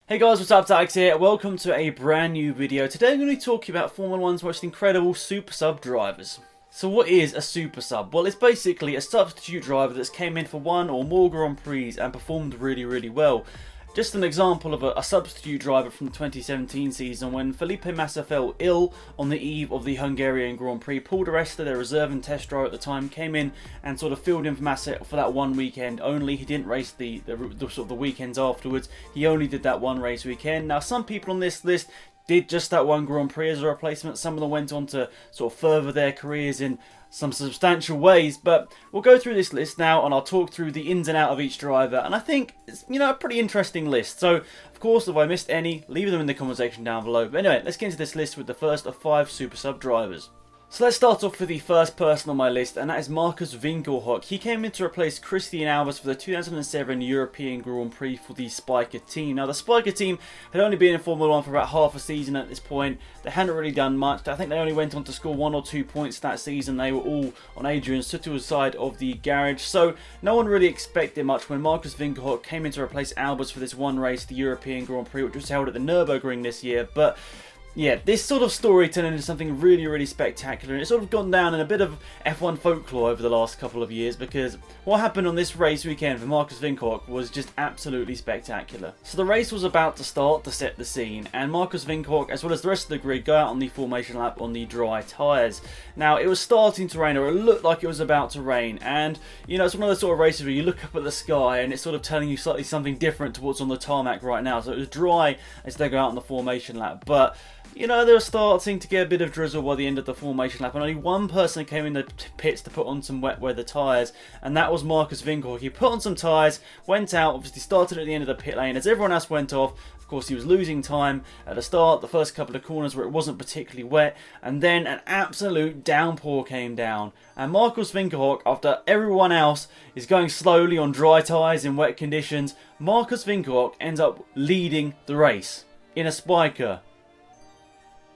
Hey guys, what's up? It's Alex here. Welcome to a brand new video. Today I'm going to be talking about Formula One's most incredible super sub drivers. So what is a super sub? Well, it's basically a substitute driver that's came in for one or more Grand Prix and performed really well. Just an example of a substitute driver from the 2017 season when Felipe Massa fell ill on the eve of the Hungarian Grand Prix. Paul di Resta, their reserve and test driver at the time, came in and sort of filled in for Massa for that one weekend only. He didn't race the sort of the weekends afterwards. He only did that one race weekend. Now, some people on this list did just that one Grand Prix as a replacement. Some of them went on to sort of further their careers in some substantial ways, but we'll go through this list now and I'll talk through the ins and out of each driver, and I think it's, a pretty interesting list. So of course, if I missed any, leave them in the comment section down below. But anyway, let's get into this list with the first of 5 super sub drivers. So let's start off with the first person on my list, and that is Marcus Vinkle. He came in to replace Christian Albers for the 2007 European Grand Prix for the Spiker team. Now, the Spiker team had only been in Formula 1 for about half a season at this point. They hadn't really done much. I think they only went on to score 1 or 2 points that season. They were all on Adrian Suttel's side of the garage, so no one really expected much when Marcus Vinkle came in to replace Albers for this one race, the European Grand Prix, which was held at the Nürburgring this year. But yeah, this sort of story turned into something really spectacular, and it's sort of gone down in a bit of F1 folklore over the last couple of years, because what happened on this race weekend for Marcus Vinkle was just absolutely spectacular. So the race was about to start to set the scene, and Marcus Vinkle, as well as the rest of the grid, go out on the formation lap on the dry tyres. Now, it was starting to rain, or it looked like it was about to rain, and it's one of those sort of races where you look up at the sky and it's sort of telling you slightly something different to what's on the tarmac right now. So it was dry as they go out on the formation lap, but they were starting to get a bit of drizzle by the end of the formation lap, and only one person came in the pits to put on some wet weather tyres, and that was Marcus Vinkle. He put on some tyres, went out, obviously started at the end of the pit lane. As everyone else went off, of course, he was losing time at the start, the first couple of corners where it wasn't particularly wet, and then an absolute downpour came down. And Marcus Vinkle, after everyone else is going slowly on dry tyres in wet conditions, Marcus Vinkle ends up leading the race in a Spiker.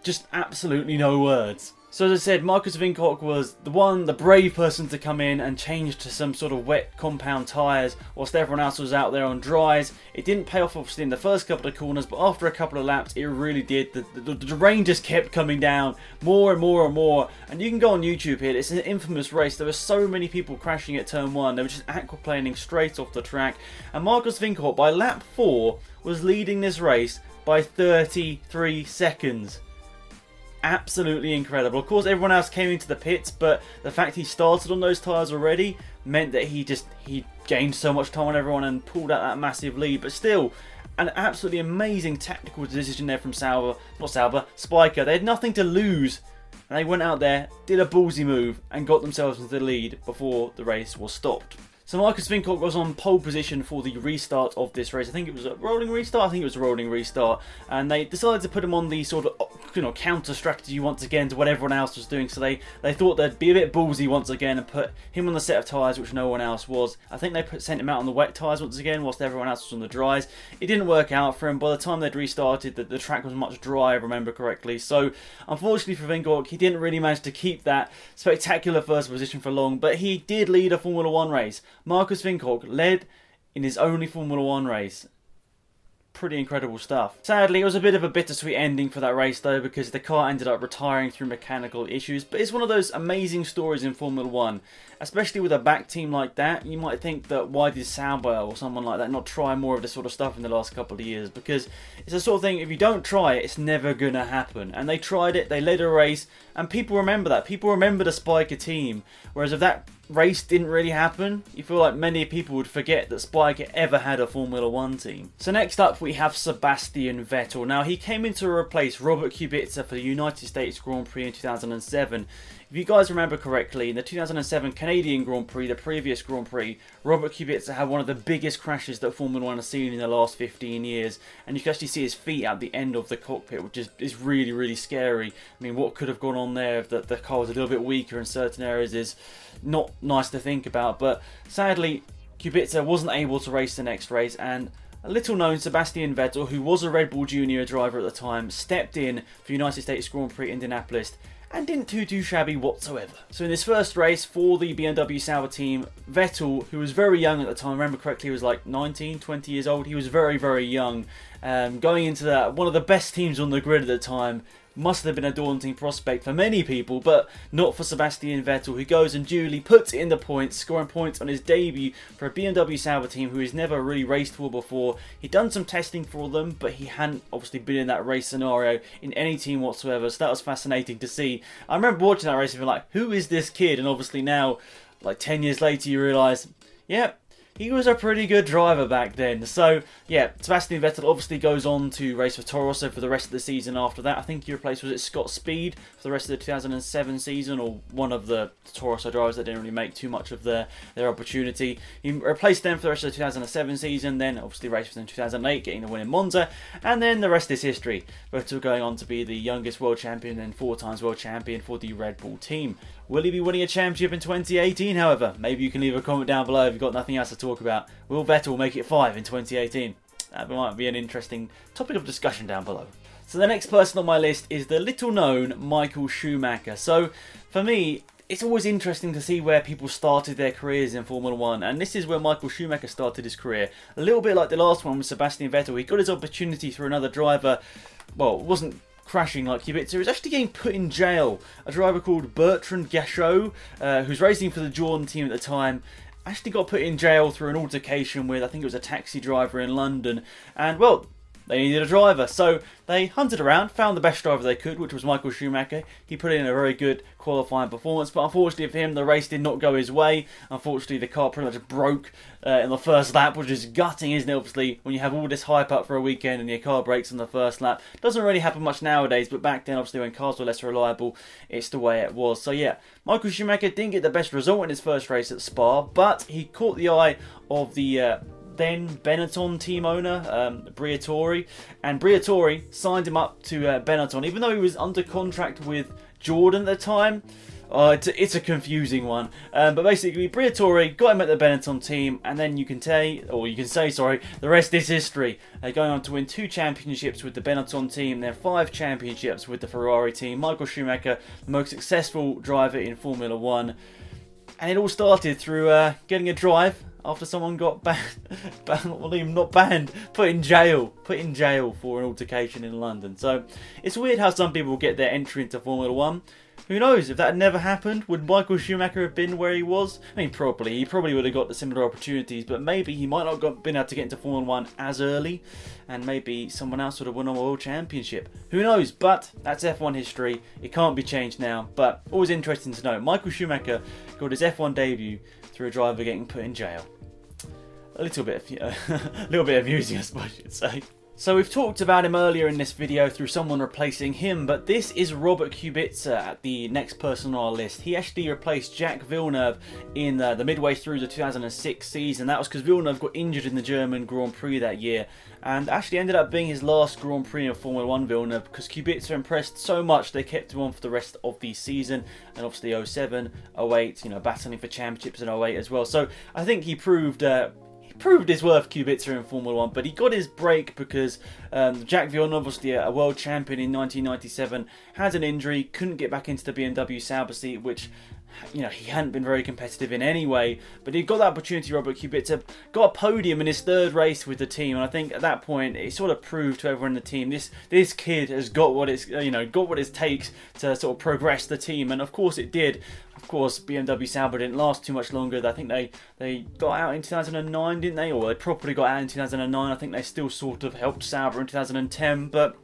Just absolutely no words. So as I said, Marcus Vinkle was the brave person to come in and change to some sort of wet compound tyres whilst everyone else was out there on dries. It didn't pay off obviously in the first couple of corners, but after a couple of laps it really did. The rain just kept coming down more and more. And you can go on YouTube here, it's an infamous race. There were so many people crashing at turn 1. They were just aquaplaning straight off the track. And Marcus Vinkle, by lap 4, was leading this race by 33 seconds. Absolutely incredible. Of course, everyone else came into the pits, but the fact he started on those tyres already meant that he gained so much time on everyone and pulled out that massive lead. But still, an absolutely amazing tactical decision there from Spiker. They had nothing to lose, and they went out there, did a ballsy move, and got themselves into the lead before the race was stopped. So Marcus Vinkle was on pole position for the restart of this race. I think it was a rolling restart. And they decided to put him on the sort of counter strategy once again to what everyone else was doing. So they thought they'd be a bit ballsy once again and put him on the set of tyres which no one else was. I think they sent him out on the wet tyres once again whilst everyone else was on the dries. It didn't work out for him. By the time they'd restarted, the track was much drier, if I remember correctly. So unfortunately for Vinkle, he didn't really manage to keep that spectacular first position for long, but he did lead a Formula 1 race. Marcus Vinkle led in his only Formula 1 race. Pretty incredible stuff. Sadly, it was a bit of a bittersweet ending for that race though, because the car ended up retiring through mechanical issues. But it's one of those amazing stories in Formula 1, especially with a back team like that. You might think that why did Sauber or someone like that not try more of this sort of stuff in the last couple of years, because it's the sort of thing, if you don't try it, it's never gonna happen. And they tried it, they led a race, and people remember that. People remember the Spiker team, whereas if that race didn't really happen, you feel like many people would forget that Spiker ever had a Formula 1 team. So next up we have Sebastian Vettel. Now, he came in to replace Robert Kubica for the United States Grand Prix in 2007. If you guys remember correctly, in the 2007 Canadian Grand Prix, the previous Grand Prix, Robert Kubica had one of the biggest crashes that Formula 1 has seen in the last 15 years. And you can actually see his feet at the end of the cockpit, which is really scary. I mean, what could have gone on there if the car was a little bit weaker in certain areas is not nice to think about. But sadly, Kubica wasn't able to race the next race, and a little known Sebastian Vettel, who was a Red Bull Junior driver at the time, stepped in for United States Grand Prix Indianapolis and didn't do too shabby whatsoever. So in this first race for the BMW Sauber team, Vettel, who was very young at the time, I remember correctly, he was like 19, 20 years old. He was very young, going into one of the best teams on the grid at the time. Must have been a daunting prospect for many people, but not for Sebastian Vettel, who goes and duly puts it in the points, scoring points on his debut for a BMW Sauber team who he's never really raced for before. He'd done some testing for them, but he hadn't obviously been in that race scenario in any team whatsoever, so that was fascinating to see. I remember watching that race and being like, who is this kid? And obviously now, like 10 years later, you realise, yeah, he was a pretty good driver back then. So, yeah, Sebastian Vettel obviously goes on to race for Toro Rosso for the rest of the season after that. I think he replaced, was it Scott Speed for the rest of the 2007 season, or one of the Toro Rosso drivers that didn't really make too much of their opportunity. He replaced them for the rest of the 2007 season, then obviously raced with them in 2008, getting the win in Monza, and then the rest is history. Vettel going on to be the youngest world champion and 4 times world champion for the Red Bull team. Will he be winning a championship in 2018, however? Maybe you can leave a comment down below if you've got nothing else to talk about. Will Vettel make it 5 in 2018? That might be an interesting topic of discussion down below. So the next person on my list is the little known Michael Schumacher. So for me, it's always interesting to see where people started their careers in Formula 1, and this is where Michael Schumacher started his career. A little bit like the last one with Sebastian Vettel. He got his opportunity through another driver. Well, it wasn't crashing like Cubits. He was actually getting put in jail. A driver called Bertrand Gachot, who's racing for the Jordan team at the time, actually got put in jail through an altercation with, I think it was a taxi driver in London. And, well, they needed a driver, so they hunted around, found the best driver they could, which was Michael Schumacher. He put in a very good qualifying performance, but unfortunately for him, the race did not go his way. Unfortunately, the car pretty much broke in the first lap, which is gutting, isn't it? Obviously, when you have all this hype up for a weekend and your car breaks in the first lap. Doesn't really happen much nowadays, but back then, obviously, when cars were less reliable, it's the way it was. So yeah, Michael Schumacher didn't get the best result in his first race at Spa, but he caught the eye of the then Benetton team owner, Briatore, and Briatore signed him up to Benetton, even though he was under contract with Jordan at the time. It's a confusing one, but basically Briatore got him at the Benetton team, and then you can say, the rest is history. Going on to win 2 championships with the Benetton team, then 5 championships with the Ferrari team. Michael Schumacher, the most successful driver in Formula 1, and it all started through getting a drive after someone got put in jail for an altercation in London. So it's weird how some people get their entry into Formula 1. Who knows, if that had never happened, would Michael Schumacher have been where he was? I mean, probably. He probably would have got the similar opportunities, but maybe he might not have been able to get into Formula 1 as early, and maybe someone else would have won a world championship. Who knows, but that's F1 history. It can't be changed now, but always interesting to know. Michael Schumacher got his F1 debut through a driver getting put in jail. A little bit amusing, I suppose you'd say. So we've talked about him earlier in this video through someone replacing him, but this is Robert Kubica at the next person on our list. He actually replaced Jacques Villeneuve in the midway through the 2006 season. That was because Villeneuve got injured in the German Grand Prix that year, and actually ended up being his last Grand Prix in Formula 1 Villeneuve, because Kubica impressed so much they kept him on for the rest of the season, and obviously 07, 08, battling for championships in 08 as well. So I think he proved his worth, Kubica, in Formula 1, but he got his break because Jacques Villeneuve, obviously a world champion in 1997, had an injury, couldn't get back into the BMW Sauber seat, which he hadn't been very competitive in any way, but he got that opportunity. Robert Kubica got a podium in his 3rd race with the team, and I think at that point it sort of proved to everyone in the team this kid has got what it takes to sort of progress the team, and of course it did. Of course, BMW Sauber didn't last too much longer. I think they got out in 2009, didn't they? Or they properly got out in 2009. I think they still sort of helped Sauber in 2010, but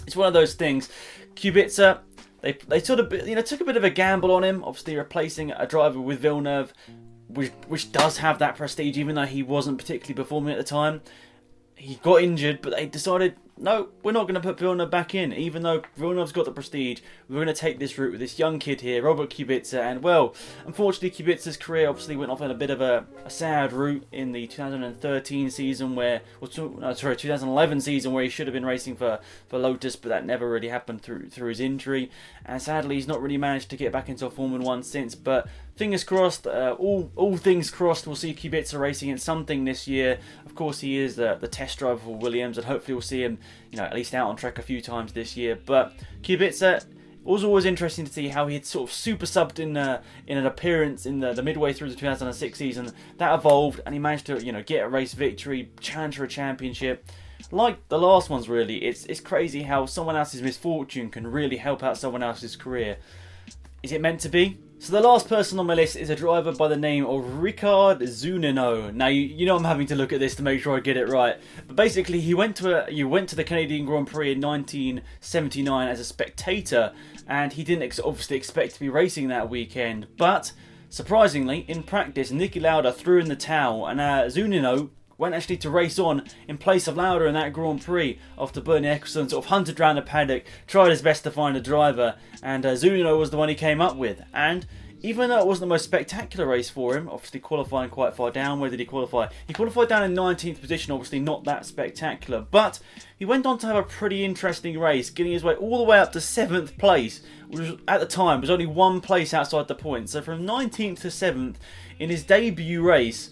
it's one of those things. Kubica, they sort of took a bit of a gamble on him, obviously replacing a driver with Villeneuve, which does have that prestige, even though he wasn't particularly performing at the time. He got injured, but they decided, no, we're not going to put Villeneuve back in, even though Villeneuve's got the prestige. We're going to take this route with this young kid here, Robert Kubica, and well, unfortunately Kubica's career obviously went off on a bit of a sad route in the 2013 season 2011 season where he should have been racing for Lotus, but that never really happened through his injury, and sadly he's not really managed to get back into Formula 1 since, but fingers crossed, all things crossed, we'll see Kubica racing in something this year. Of course, he is the test driver for Williams, and hopefully we'll see him, at least out on track a few times this year. But Kubica, it was always interesting to see how he had sort of super subbed in an appearance in the midway through the 2006 season. That evolved, and he managed to get a race victory, challenge for a championship. like the last ones really, it's crazy how someone else's misfortune can really help out someone else's career. Is it meant to be? So the last person on my list is a driver by the name of Ricard Zunino. Now you know I'm having to look at this to make sure I get it right. But basically he went to the Canadian Grand Prix in 1979 as a spectator, and he didn't obviously expect to be racing that weekend. But surprisingly, in practice, Niki Lauda threw in the towel, and Zunino went actually to race on in place of Lauda in that Grand Prix after Bernie Ecclestone sort of hunted around the paddock, tried his best to find a driver, and Zunino was the one he came up with. And even though it wasn't the most spectacular race for him, obviously qualifying quite far down, where did he qualify? He qualified down in 19th position, obviously not that spectacular, but he went on to have a pretty interesting race, getting his way all the way up to 7th place, which at the time was only one place outside the points. So from 19th to 7th in his debut race,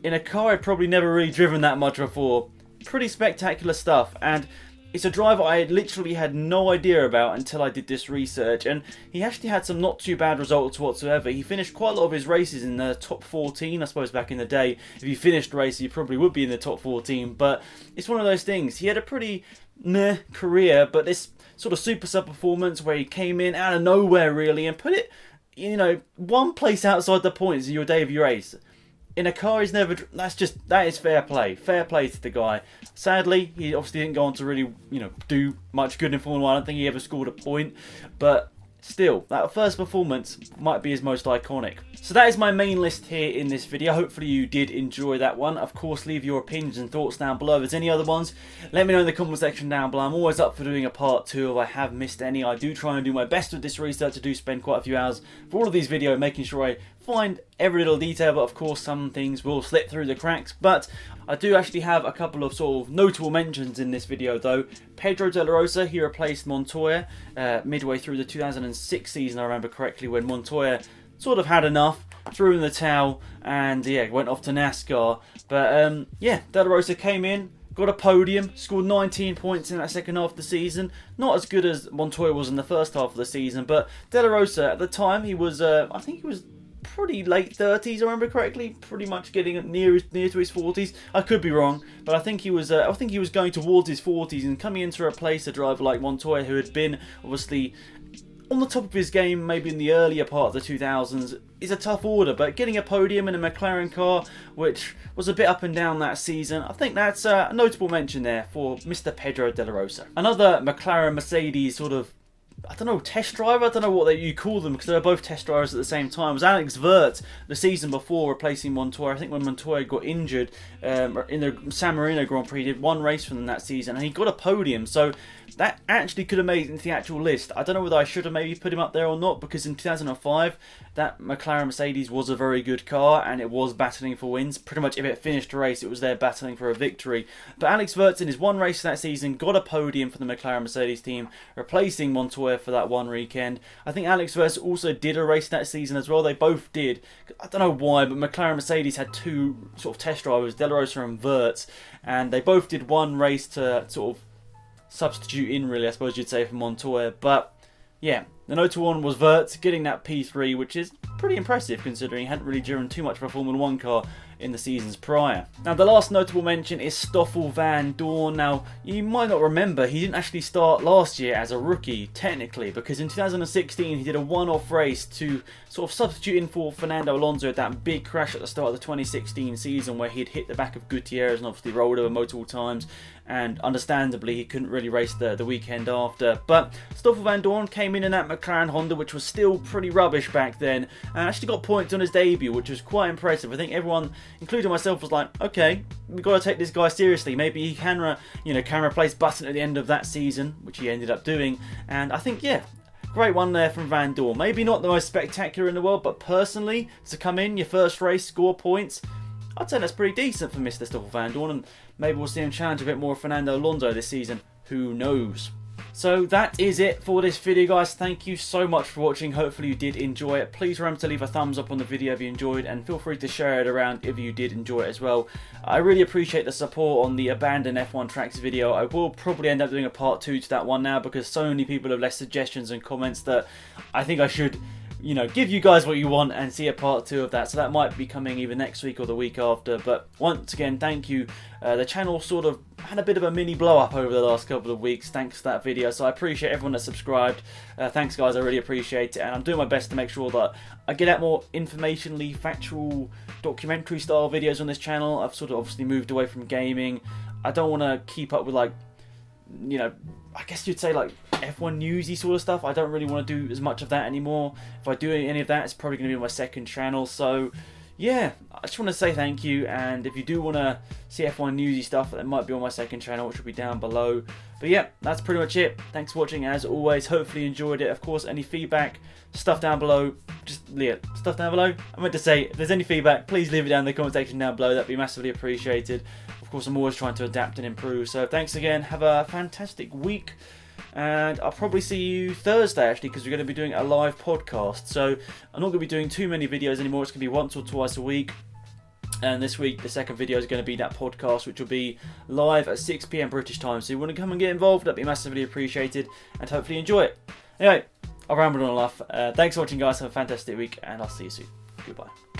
in a car I'd probably never really driven that much before. Pretty spectacular stuff, and it's a driver I literally had no idea about until I did this research, and he actually had some not too bad results whatsoever. He finished quite a lot of his races in the top 14, I suppose back in the day. If you finished races, you probably would be in the top 14, but it's one of those things. He had a pretty meh career, but this sort of super sub performance where he came in out of nowhere really and put it, you know, one place outside the points in your debut race. In a car he's never... That is fair play. Fair play to the guy. Sadly, he obviously didn't go on to really, do much good in Formula 1. I don't think he ever scored a point. But still, that first performance might be his most iconic. So that is my main list here in this video. Hopefully you did enjoy that one. Of course, leave your opinions and thoughts down below. If there's any other ones, let me know in the comment section down below. I'm always up for doing a part 2 if I have missed any. I do try and do my best with this research. I do spend quite a few hours for all of these videos, making sure I find every little detail, but of course some things will slip through the cracks. But I do actually have a couple of sort of notable mentions in this video though. Pedro De La Rosa, he replaced Montoya midway through the 2006 season, I remember correctly, when Montoya sort of had enough, threw in the towel, and yeah, went off to NASCAR. But yeah, De La Rosa came in, got a podium, scored 19 points in that second half of the season. Not as good as Montoya was in the first half of the season, but De La Rosa at the time, he was, I think he was pretty late 30s, I remember correctly, pretty much getting near to his 40s. I could be wrong, but I think he was going towards his 40s and coming in to replace a driver like Montoya, who had been obviously on the top of his game maybe in the earlier part of the 2000s, is a tough order. But getting a podium in a McLaren car, which was a bit up and down that season, I think that's a notable mention there for Mr. Pedro De La Rosa. Another McLaren Mercedes sort of, I don't know, test driver? I don't know what you call them, because they were both test drivers at the same time. It was Alex Vert the season before, replacing Montoya. I think when Montoya got injured in the San Marino Grand Prix, he did one race for them that season, and he got a podium. So that actually could have made it into the actual list. I don't know whether I should have maybe put him up there or not, because in 2005, that McLaren Mercedes was a very good car, and it was battling for wins. Pretty much if it finished a race, it was there battling for a victory. But Alex Vert in his one race that season got a podium for the McLaren Mercedes team, replacing Montoya for that one weekend. I think Alex Vert also did a race that season as well. They both did. I don't know why, but McLaren Mercedes had two sort of test drivers, De La Rosa and Vert, and they both did one race to sort of substitute in, really, I suppose you'd say, for Montoya. But yeah, the notable one was Vert getting that P3, which is pretty impressive considering he hadn't really driven too much of a Formula 1 car in the seasons prior. Now, the last notable mention is Stoffel Vandoorne. Now, you might not remember, he didn't actually start last year as a rookie, technically, because in 2016 he did a one-off race to sort of substitute in for Fernando Alonso at that big crash at the start of the 2016 season where he'd hit the back of Gutierrez and obviously rolled over multiple times, and understandably he couldn't really race the weekend after. But Stoffel Vandoorne came in that McLaren Honda, which was still pretty rubbish back then, and actually got points on his debut, which was quite impressive. I think everyone, including myself, was like, okay, we've got to take this guy seriously. Maybe he can replace Button at the end of that season, which he ended up doing. And I think, yeah, great one there from Vandoorne. Maybe not the most spectacular in the world, but personally, to come in your first race, score points, I'd say that's pretty decent for Mr. Stoffel Vandoorne, and maybe we'll see him challenge a bit more Fernando Alonso this season. Who knows? So that is it for this video, guys. Thank you so much for watching. Hopefully you did enjoy it. Please remember to leave a thumbs up on the video if you enjoyed, and feel free to share it around if you did enjoy it as well. I really appreciate the support on the abandoned F1 tracks video. I will probably end up doing a part 2 to that one now, because so many people have left suggestions and comments that I think I should you know, give you guys what you want and see a part 2 of that. So that might be coming either next week or the week after. But once again, thank you. The channel sort of had a bit of a mini blow up over the last couple of weeks thanks to that video. So I appreciate everyone that subscribed. Thanks guys, I really appreciate it. And I'm doing my best to make sure that I get out more informationally factual documentary style videos on this channel. I've sort of obviously moved away from gaming. I don't want to keep up with, like, you know, I guess you'd say like F1 newsy sort of stuff. I don't really want to do as much of that anymore. If I do any of that, it's probably going to be on my second channel. So yeah, I just want to say thank you, and if you do want to see F1 newsy stuff, that might be on my second channel, which will be down below. But yeah, that's pretty much it. Thanks for watching as always. Hopefully you enjoyed it. Of course, any feedback, stuff down below, just leave it. Stuff down below. I meant to say, if there's any feedback, please leave it down in the comment section down below. That'd be massively appreciated. Of course, I'm always trying to adapt and improve. So thanks again. Have a fantastic week. And I'll probably see you Thursday, actually, because we're going to be doing a live podcast. So I'm not going to be doing too many videos anymore. It's going to be once or twice a week. And this week, the second video is going to be that podcast, which will be live at 6 PM British time. So if you want to come and get involved, that'd be massively appreciated. And hopefully enjoy it. Anyway, I've rambled on enough. Thanks for watching, guys. Have a fantastic week. And I'll see you soon. Goodbye.